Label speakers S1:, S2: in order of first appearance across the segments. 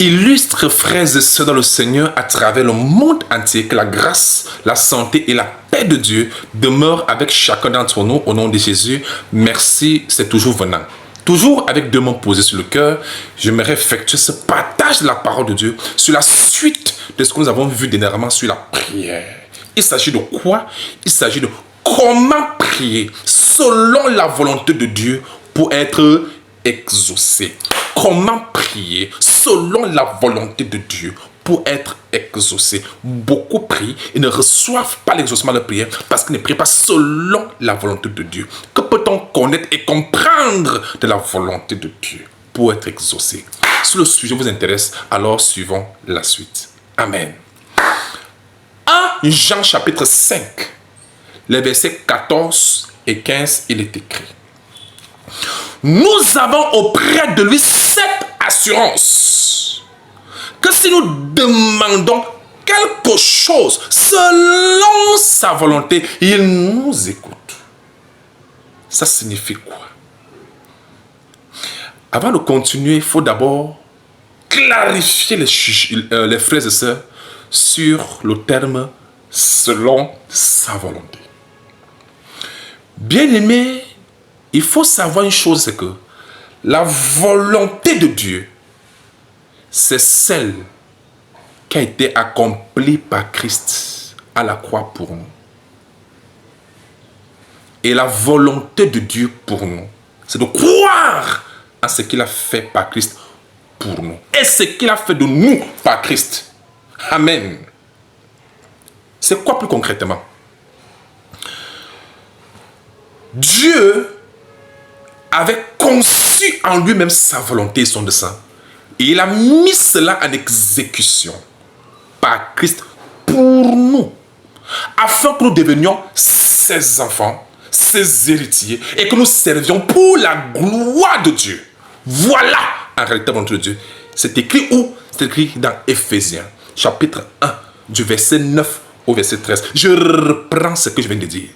S1: illustres frères et sœurs dans le Seigneur à travers le monde entier, que la grâce, la santé et la paix de Dieu demeurent avec chacun d'entre nous au nom de Jésus. Merci, c'est toujours venant. Toujours avec 2 mots posés sur le cœur, j'aimerais effectuer ce partage de la parole de Dieu sur la suite de ce que nous avons vu dernièrement sur la prière. Il s'agit de quoi? Il s'agit de comment prier selon la volonté de Dieu pour être exaucé. Comment prier selon la volonté de Dieu pour être exaucé. Beaucoup prient et ne reçoivent pas l'exaucement de leur prière parce qu'ils ne prient pas selon la volonté de Dieu. Que peut-on connaître et comprendre de la volonté de Dieu pour être exaucé? Si le sujet vous intéresse, alors suivons la suite. Amen. 1 Jean chapitre 5, les versets 14 et 15, il est écrit: nous avons auprès de lui cette assurance que si nous demandons quelque chose selon sa volonté, il nous écoute. Ça signifie quoi? Avant de continuer, il faut d'abord clarifier les frères et sœurs sur le terme selon sa volonté. Bien-aimés, il faut savoir une chose, c'est que la volonté de Dieu, c'est celle qui a été accomplie par Christ à la croix pour nous. Et la volonté de Dieu pour nous, c'est de croire en ce qu'il a fait par Christ pour nous. Et ce qu'il a fait de nous par Christ. Amen. C'est quoi plus concrètement? Dieu avait conçu en lui-même sa volonté et son dessein. Et il a mis cela en exécution par Christ pour nous. Afin que nous devenions ses enfants, ses héritiers, et que nous servions pour la gloire de Dieu. Voilà en réalité la volonté de Dieu. C'est écrit où? C'est écrit dans Éphésiens, chapitre 1, du verset 9 au verset 13. Je reprends ce que je viens de dire.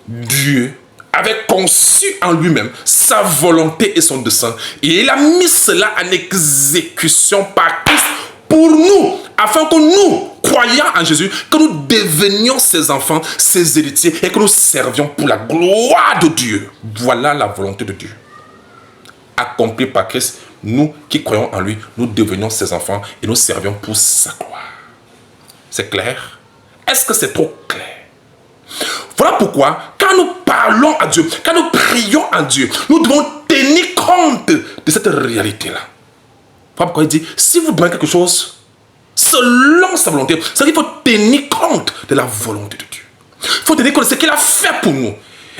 S1: Dieu avait conçu en lui-même sa volonté et son dessein. Et il a mis cela en exécution par Christ pour nous, afin que nous, croyant en Jésus, que nous devenions ses enfants, ses héritiers, et que nous servions pour la gloire de Dieu. Voilà la volonté de Dieu. Accomplie par Christ, nous qui croyons en lui, nous devenions ses enfants et nous servions pour sa gloire. C'est clair? Est-ce que c'est trop clair? Voilà pourquoi, quand nous parlons à Dieu, quand nous prions à Dieu, nous devons tenir compte de cette réalité-là. Voilà pourquoi il dit, si vous demandez quelque chose selon sa volonté, c'est qu'il faut tenir compte de la volonté de Dieu. Il faut tenir compte de ce qu'il a fait pour nous.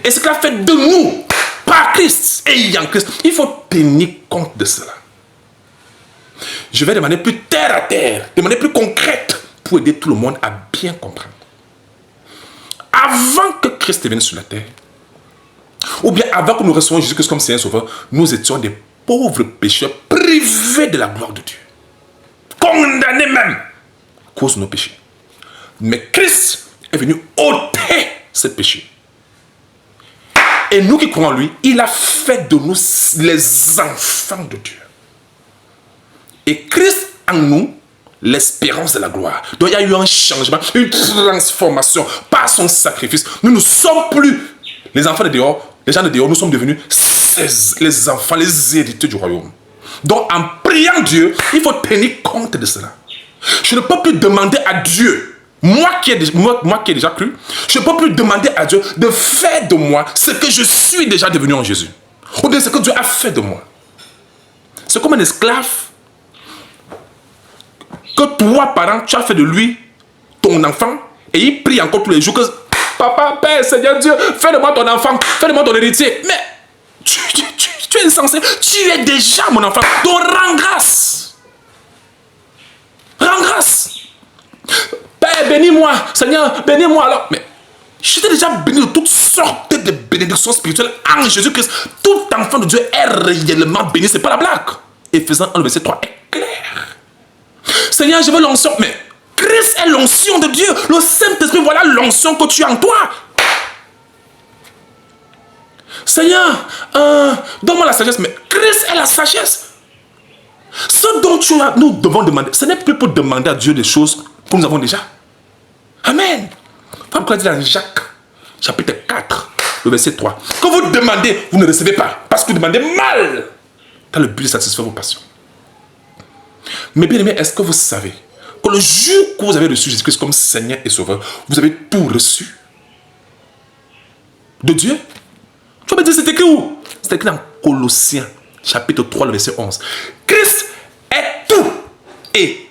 S1: Et ce qu'il a fait de nous, par Christ, et en Christ. Il faut tenir compte de cela. Je vais de manière plus terre à terre, de manière plus concrète, pour aider tout le monde à bien comprendre. Avant que Christ vienne sur la terre, ou bien avant que nous recevions Jésus-Christ comme Seigneur Sauveur, nous étions des pauvres pécheurs privés de la gloire de Dieu. Condamnés même à cause de nos péchés. Mais Christ est venu ôter ce péché. Et nous qui croyons en lui, il a fait de nous les enfants de Dieu. Et Christ en nous, l'espérance de la gloire. Donc il y a eu un changement, une transformation par son sacrifice. Nous ne sommes plus les enfants de dehors, les gens de dehors, nous sommes devenus les enfants, les héritiers du royaume. Donc en priant Dieu, il faut tenir compte de cela. Je ne peux plus demander à Dieu, moi qui ai déjà cru, je ne peux plus demander à Dieu de faire de moi ce que je suis déjà devenu en Jésus. Ou bien ce que Dieu a fait de moi. C'est comme un esclave que toi, parent, tu as fait de lui ton enfant et il prie encore tous les jours que papa, Père, Seigneur Dieu, fais de moi ton enfant, fais de moi ton héritier. Mais tu es insensé, tu es déjà mon enfant. Donc rends grâce. Rends grâce. Père, bénis-moi. Seigneur, bénis-moi alors. Mais je t'ai déjà béni de toutes sortes de bénédictions spirituelles en Jésus-Christ. Tout enfant de Dieu est réellement béni. Ce n'est pas la blague. Éphésiens 1, verset 3 est clair. Seigneur, je veux l'onction. Mais Christ est l'onction de Dieu. Le Saint-Esprit, voilà l'onction que tu as en toi. Seigneur, donne-moi la sagesse. Mais Christ est la sagesse. Ce dont nous devons demander, ce n'est plus pour demander à Dieu des choses que nous avons déjà. Amen. Pourquoi dit dans Jacques, chapitre 4, le verset 3, quand vous demandez, vous ne recevez pas, parce que vous demandez mal, dans le but de satisfaire vos passions. Mais bien aimé, est-ce que vous savez que le jour que vous avez reçu Jésus-Christ comme Seigneur et Sauveur, vous avez tout reçu de Dieu? Tu vas me dire, c'est écrit où? C'est écrit dans Colossiens, chapitre 3, le verset 11. Christ est tout et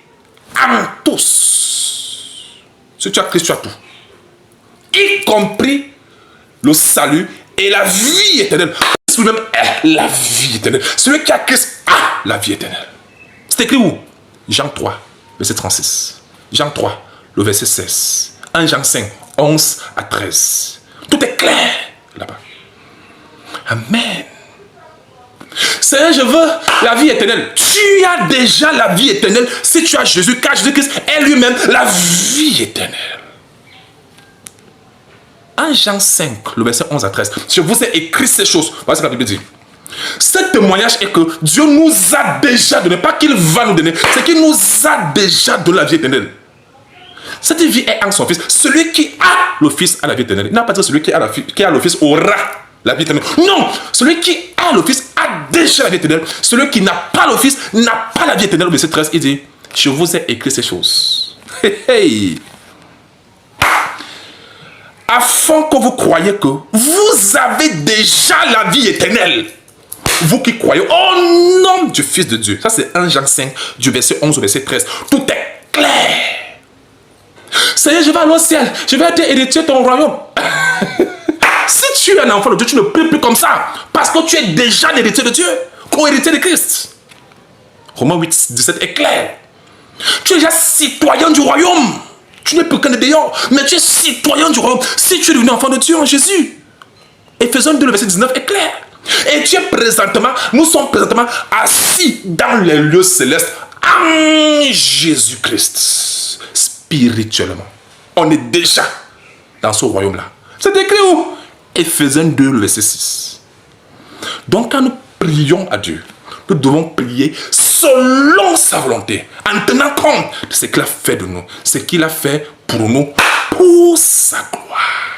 S1: en tous. Si tu as Christ, tu as tout. Y compris le salut et la vie éternelle. Christ lui-même est la vie éternelle. Celui qui a Christ a la vie éternelle. C'est écrit où? Jean 3, verset 36. Jean 3, le verset 16. 1 Jean 5, 11 à 13. Tout est clair là-bas. Amen. Seigneur, je veux la vie éternelle. Tu as déjà la vie éternelle si tu as Jésus, car Jésus-Christ est lui-même la vie éternelle. 1 Jean 5, le verset 11 à 13. Je vous ai écrit ces choses. Voilà ce que la Bible dit. Ce témoignage est que Dieu nous a déjà donné, pas qu'il va nous donner, c'est qu'il nous a déjà donné la vie éternelle. Cette vie est en son Fils. Celui qui a le Fils a la vie éternelle. Il n'a pas dit celui qui a le Fils aura la vie éternelle. Non, celui qui a le Fils a déjà la vie éternelle. Celui qui n'a pas le Fils n'a pas la vie éternelle. Verset 13, il dit, je vous ai écrit ces choses. Hey, hey. Afin que vous croyiez que vous avez déjà la vie éternelle. Vous qui croyez au nom du Fils de Dieu. Ça c'est 1 Jean 5, du verset 11 au verset 13. Tout est clair. Seigneur, je vais aller au ciel. Je vais être héritier de ton royaume. Si tu es un enfant de Dieu, tu ne pries plus comme ça. Parce que tu es déjà l'héritier de Dieu. Co-héritier de Christ. Romains 8, 17 est clair. Tu es déjà citoyen du royaume. Tu n'es plus qu'un dehors, mais tu es citoyen du royaume. Si tu es devenu enfant de Dieu en Jésus. Éphésiens 2, le verset 19 est clair. Et tu es présentement, nous sommes présentement assis dans les lieux célestes en Jésus-Christ. Spirituellement. On est déjà dans ce royaume-là. C'est écrit où? Éphésiens 2, le verset 6. Donc quand nous prions à Dieu, nous devons prier selon sa volonté, en tenant compte de ce qu'il a fait de nous, ce qu'il a fait pour nous, pour sa gloire.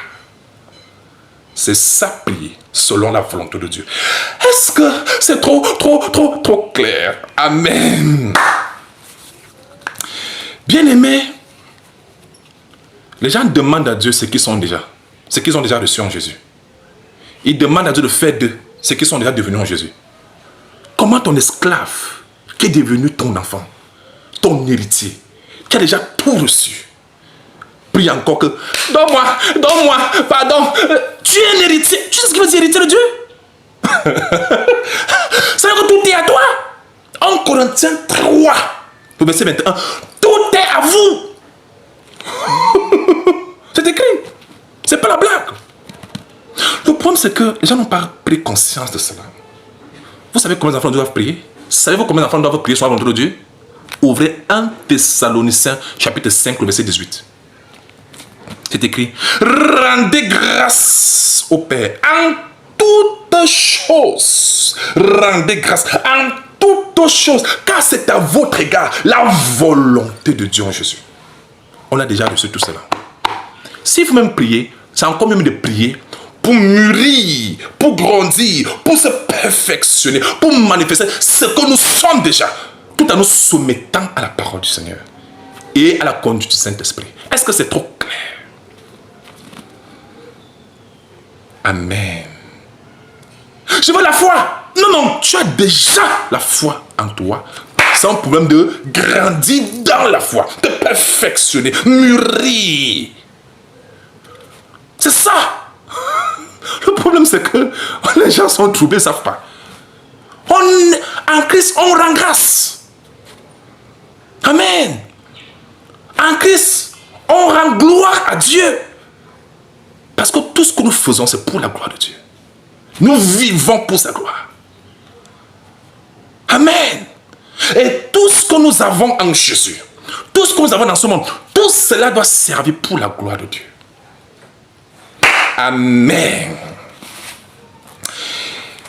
S1: C'est ça, prier selon la volonté de Dieu. Est-ce que c'est trop clair? Amen. Bien-aimés, les gens demandent à Dieu ce qu'ils ont déjà reçu en Jésus. Ils demandent à Dieu de faire d'eux ce qu'ils sont déjà devenus en Jésus. Comment ton esclave, qui est devenu ton enfant, ton héritier, qui a déjà tout reçu, prie encore que, donne-moi, pardon, tu es un héritier. Tu sais ce qui veut dire héritier de Dieu? Ça veut dire que tout est à toi. En Corinthiens 3, le verset 21, tout est à vous. C'est écrit. C'est pas la blague. Le problème, c'est que les gens n'ont pas pris conscience de cela. Vous savez combien d'enfants doivent prier? Savez-vous combien d'enfants doivent prier sur la volonté de Dieu? Ouvrez 1 Thessaloniciens, chapitre 5, le verset 18. C'est écrit, rendez grâce au Père en toutes choses. Rendez grâce en toutes choses, car c'est à votre égard la volonté de Dieu en Jésus. On a déjà reçu tout cela. Si vous même priez, c'est encore mieux de prier pour mûrir, pour grandir, pour se perfectionner, pour manifester ce que nous sommes déjà, tout en nous soumettant à la parole du Seigneur et à la conduite du Saint-Esprit. Est-ce que c'est trop clair? Amen. Je veux la foi. Non, tu as déjà la foi en toi. Sans problème de grandir dans la foi, de perfectionner, mûrir. C'est ça. Le problème, c'est que les gens sont troublés, ils ne savent pas. En Christ, on rend grâce. Amen. En Christ, on rend gloire à Dieu. Parce que tout ce que nous faisons, c'est pour la gloire de Dieu. Nous vivons pour sa gloire. Amen. Et tout ce que nous avons en Jésus, tout ce que nous avons dans ce monde, tout cela doit servir pour la gloire de Dieu. Amen.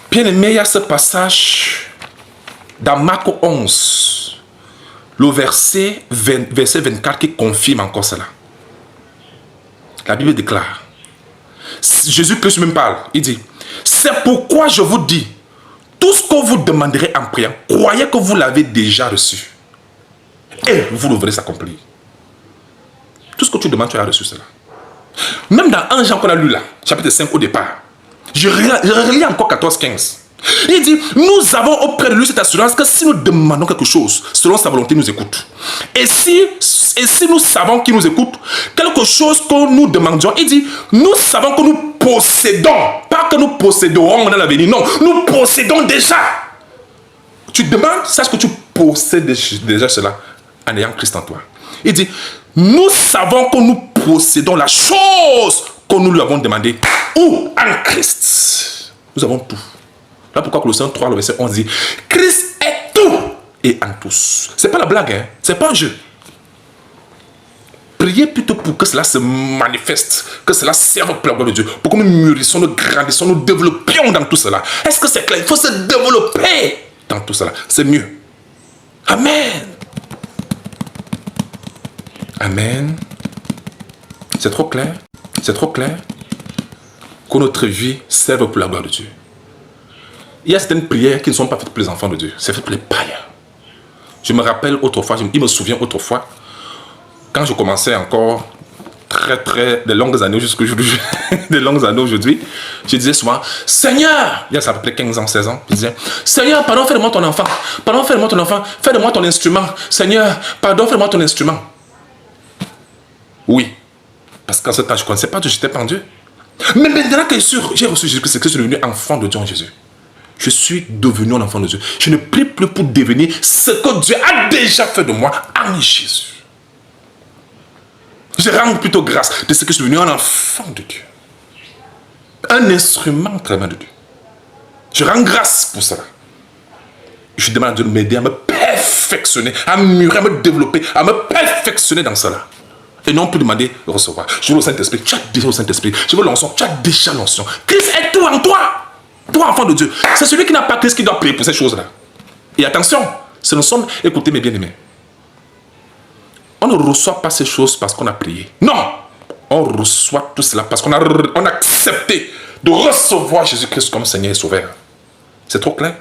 S1: Bien aimé, il y a ce passage dans Marc 11, le verset 24 qui confirme encore cela. La Bible déclare, Jésus-Christ même parle, il dit, c'est pourquoi je vous dis, tout ce que vous demanderez en priant, croyez que vous l'avez déjà reçu. Et vous le verrez s'accomplir. Tout ce que tu demandes, tu as reçu cela. Même dans 1 Jean qu'on a lu là, chapitre 5 au départ, je relis encore 14-15. Il dit, nous avons auprès de lui cette assurance que si nous demandons quelque chose, selon sa volonté, il nous écoute. Et si nous savons qu'il nous écoute, quelque chose que nous demandions, il dit, nous savons que nous possédons, pas que nous posséderons dans l'avenir, non, nous possédons déjà. Tu demandes, sache que tu possèdes déjà cela en ayant Christ en toi. Il dit, nous savons que nous possédons la chose que nous lui avons demandé, ou en Christ. Nous avons tout. Là pourquoi Colossiens 3, le verset 11 dit, Christ est tout et en tous. C'est pas la blague, hein? C'est pas un jeu. Priez plutôt pour que cela se manifeste, que cela serve pour la gloire de Dieu, pour que nous mûrissions, nous grandissions, nous développions dans tout cela. Est-ce que c'est clair? Il faut se développer dans tout cela. C'est mieux. Amen. Amen. C'est trop clair? C'est trop clair? Que notre vie serve pour la gloire de Dieu. Il y a certaines prières qui ne sont pas faites pour les enfants de Dieu. C'est fait pour les païens. Je me rappelle autrefois, il me souvient autrefois, quand je commençais encore des longues années jusqu'aujourd'hui, je disais souvent, Seigneur, il y a ça à peu près 15 ans, 16 ans, je disais, Seigneur, pardon, fais de moi ton enfant. Pardon, fais de moi ton enfant. Fais de moi ton instrument. Seigneur, pardon, fais de moi ton instrument. Oui. Parce qu'en ce temps, je ne connaissais pas Dieu, j'étais pas en Dieu. Mais maintenant que j'ai reçu Jésus, c'est que je suis devenu enfant de Dieu en Jésus. Je suis devenu un enfant de Dieu. Je ne prie plus pour devenir ce que Dieu a déjà fait de moi en Jésus. Je rends plutôt grâce de ce que je suis devenu un enfant de Dieu. Un instrument très bien de Dieu. Je rends grâce pour cela. Je demande à Dieu de m'aider à me perfectionner, à mûrir, à me développer, à me perfectionner dans cela. Et non plus demander de recevoir. Je veux le Saint-Esprit, tu as déjà le Saint-Esprit. Je veux l'onction, tu as déjà l'onction. Christ est tout en toi. Toi, enfant de Dieu, c'est celui qui n'a pas Christ qui doit prier pour ces choses-là. Et attention, ce ne sont, écoutez mes bien-aimés, on ne reçoit pas ces choses parce qu'on a prié. Non, on reçoit tout cela parce qu'on a accepté de recevoir Jésus-Christ comme Seigneur et Sauveur. C'est trop clair?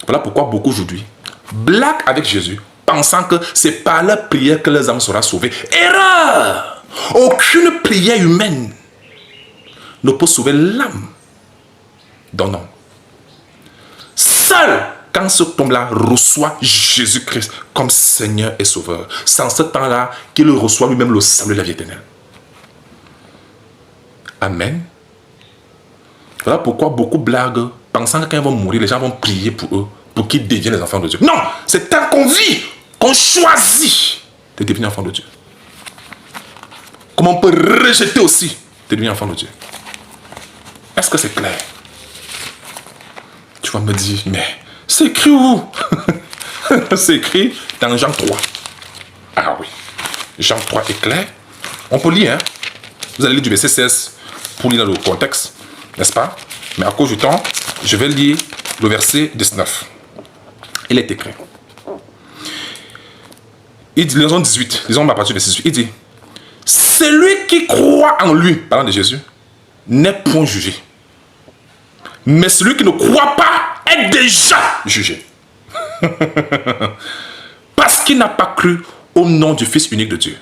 S1: Voilà pourquoi beaucoup aujourd'hui blaguent avec Jésus, pensant que c'est par la prière que les âmes seront sauvées. Erreur! Aucune prière humaine ne peut sauver l'âme. Donc non. Seul quand ce homme-là reçoit Jésus-Christ comme Seigneur et Sauveur, c'est en ce temps-là qu'il reçoit lui-même le salut de la vie éternelle. Amen. Voilà pourquoi beaucoup blaguent, pensant que quand ils vont mourir, les gens vont prier pour eux, pour qu'ils deviennent les enfants de Dieu. Non, c'est tant qu'on vit, qu'on choisit de devenir enfant de Dieu. Comme on peut rejeter aussi de devenir enfant de Dieu. Est-ce que c'est clair? Tu vas me dire, mais c'est écrit où? C'est écrit dans Jean 3. Ah oui, Jean 3 est clair. On peut lire, hein? Vous allez lire du verset 16 pour lire le contexte, n'est-ce pas? Mais à cause du temps, je vais lire le verset 19. Il est écrit. Il dit, lisons 18, lisons à partir de 18. Il dit, celui qui croit en lui, parlant de Jésus, n'est point jugé. Mais celui qui ne croit pas est déjà jugé. Parce qu'il n'a pas cru au nom du Fils unique de Dieu.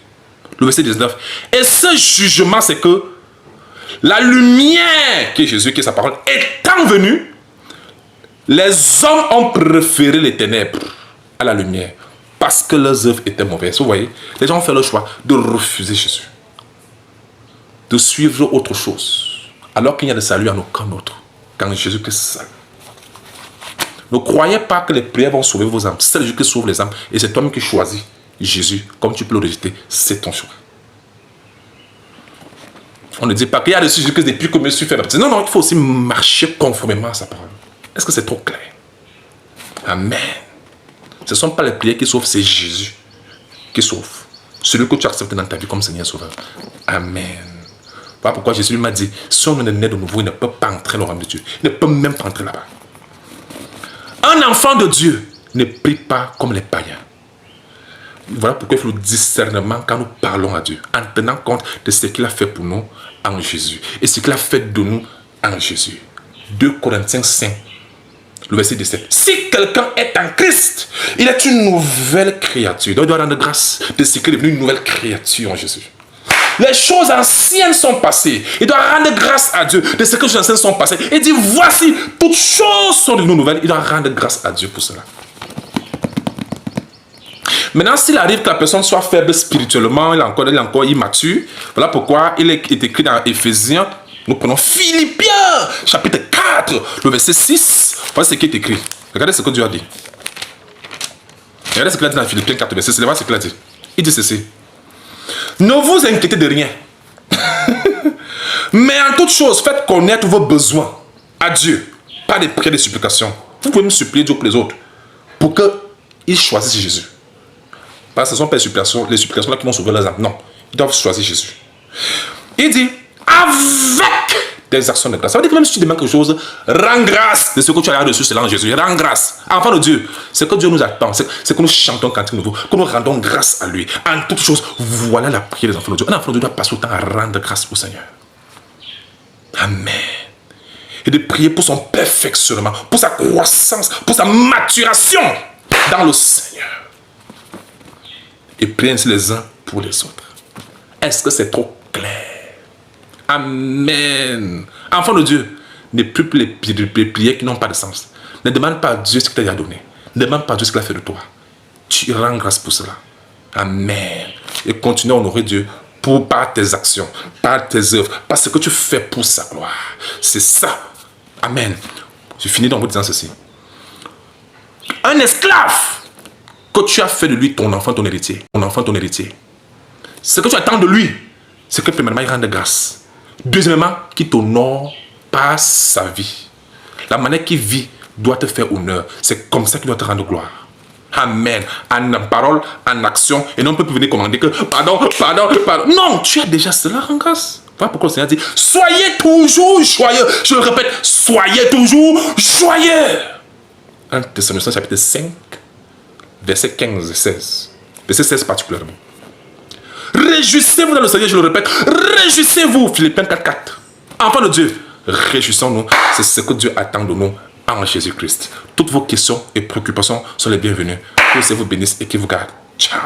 S1: Le verset 19. Et ce jugement, c'est que la lumière, qui est Jésus, qui est sa parole, étant venue, les hommes ont préféré les ténèbres à la lumière. Parce que leurs œuvres étaient mauvaises. Vous voyez, les gens ont fait le choix de refuser Jésus. De suivre autre chose. Alors qu'il n'y a de salut en aucun autre. Quand Jésus-Christ est seul. Ne croyez pas que les prières vont sauver vos âmes. C'est Jésus qui sauve les âmes. Et c'est toi-même qui choisis Jésus. Comme tu peux le rejeter, c'est ton choix. On ne dit pas qu'il y a dessus Jésus-Christ depuis que je me suis fait baptiser. Non, non, il faut aussi marcher conformément à sa parole. Est-ce que c'est trop clair? Amen. Ce ne sont pas les prières qui sauvent, c'est Jésus qui sauve. Celui que tu acceptes dans ta vie comme Seigneur Sauveur. Amen. Voilà pourquoi Jésus m'a dit, si on est né de nouveau, il ne peut pas entrer dans le royaume de Dieu. Il ne peut même pas entrer là-bas. Un enfant de Dieu ne prie pas comme les païens. Voilà pourquoi il faut le discernement quand nous parlons à Dieu, en tenant compte de ce qu'il a fait pour nous en Jésus et ce qu'il a fait de nous en Jésus. 2 Corinthiens 5, le verset 17. Si quelqu'un est en Christ, il est une nouvelle créature. Donc il doit rendre grâce de ce qu'il est devenu une nouvelle créature en Jésus. Les choses anciennes sont passées. Il doit rendre grâce à Dieu de ce que les choses anciennes sont passées. Et dit, voici, toutes choses sont devenues nouvelles. Il doit rendre grâce à Dieu pour cela. Maintenant, s'il arrive que la personne soit faible spirituellement, il est encore immature, voilà pourquoi il est écrit dans Éphésiens, nous prenons Philippiens, chapitre 4, le verset 6. Voilà ce qui est écrit. Regardez ce que Dieu a dit. Regardez ce qu'il a dit dans Philippiens 4, verset 6. Voilà ce qu'il a dit. Il dit ceci. Ne vous inquiétez de rien. Mais en toute chose, faites connaître vos besoins à Dieu, par des prières et des supplications. Vous pouvez me supplier Dieu pour les autres, pour qu'ils choisissent Jésus. Parce que ce ne sont pas les supplications là qui vont sauver leurs âmes. Non, ils doivent choisir Jésus. Il dit, avec des actions de grâce. Ça veut dire que même si tu demandes quelque chose, rends grâce de ce que tu as reçu, c'est là en Jésus. Rends grâce. Enfant de Dieu, c'est que Dieu nous attend. C'est que nous chantons un cantique nouveau, que nous rendons grâce à lui. En toutes choses, voilà la prière des enfants de Dieu. Un enfant de Dieu doit passer le temps à rendre grâce au Seigneur. Amen. Et de prier pour son perfectionnement, pour sa croissance, pour sa maturation dans le Seigneur. Et priez ainsi les uns pour les autres. Est-ce que c'est trop clair? Amen. Enfant de Dieu, ne plus les prières qui n'ont pas de sens. Ne demande pas à Dieu ce qu'il t'a donné. Ne demande pas à Dieu ce qu'il a fait de toi. Tu rends grâce pour cela. Amen. Et continue à honorer Dieu par tes actions, par tes œuvres, par ce que tu fais pour sa gloire. C'est ça. Amen. Je finis donc en vous disant ceci. Un esclave que tu as fait de lui ton enfant, ton héritier. Ton enfant, ton héritier. Ce que tu attends de lui, c'est que premièrement, il rende grâce. Deuxièmement, qu'il t'honore par sa vie. La manière qu'il vit doit te faire honneur. C'est comme ça qu'il doit te rendre gloire. Amen. En parole, en action. Et non, on peut plus venir commander que pardon. Non, tu as déjà cela, rend grâce. Voilà pourquoi le Seigneur dit, soyez toujours joyeux. Je le répète, soyez toujours joyeux. 1 Thessaloniciens chapitre 5, verset 15 et 16. Verset 16 particulièrement. Réjouissez-vous dans le Seigneur, je le répète. Réjouissez-vous, Philippiens 4.4. Enfants de Dieu, réjouissons-nous. C'est ce que Dieu attend de nous en Jésus-Christ. Toutes vos questions et préoccupations sont les bienvenues. Que le Seigneur vous bénisse et qu'il vous garde. Ciao.